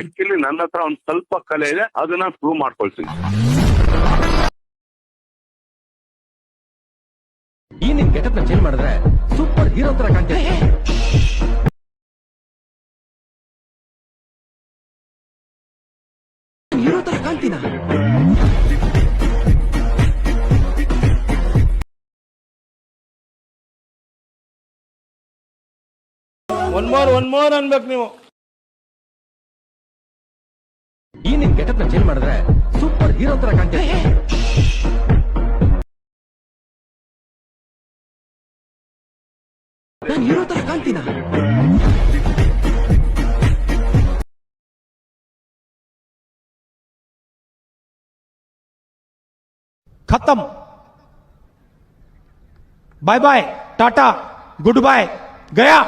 Actually ನನ್ನ ಹತ್ರ ಒಂದ್ ಸ್ವಲ್ಪ ಕಲೆ ಇದೆ, ಅದನ್ನ ಪ್ರೂವ್ ಮಾಡ್ಕೊಳ್ತೀನಿ. ಈ ನಿನ್ ಗೆಟಪ್ ನ ಚೇಂಜ್ ಮಾಡಿದ್ರೆ ಸೂಪರ್ ಹೀರೋ ತರ ಕಾಣ್ತೀಯ. ಹೀರೋ ತರ ಕಾಣ್ತೀನ? ಒನ್ ಮೋರ್ ಅನ್ಬೇಕು ನೀವು. ಈ ನಿನ್ ಗೆಟಪ್ ನ ಚೇಂಜ್ ಮಾಡಿದ್ರೆ ಸೂಪರ್ ಹೀರೋ ತರ ಕಾಣ್ತೀಯ. ನಾನು ಹೀರೋ ತರ ಕಾಣ್ತೀನ? खत्म. Bye bye, tata, goodbye, गया.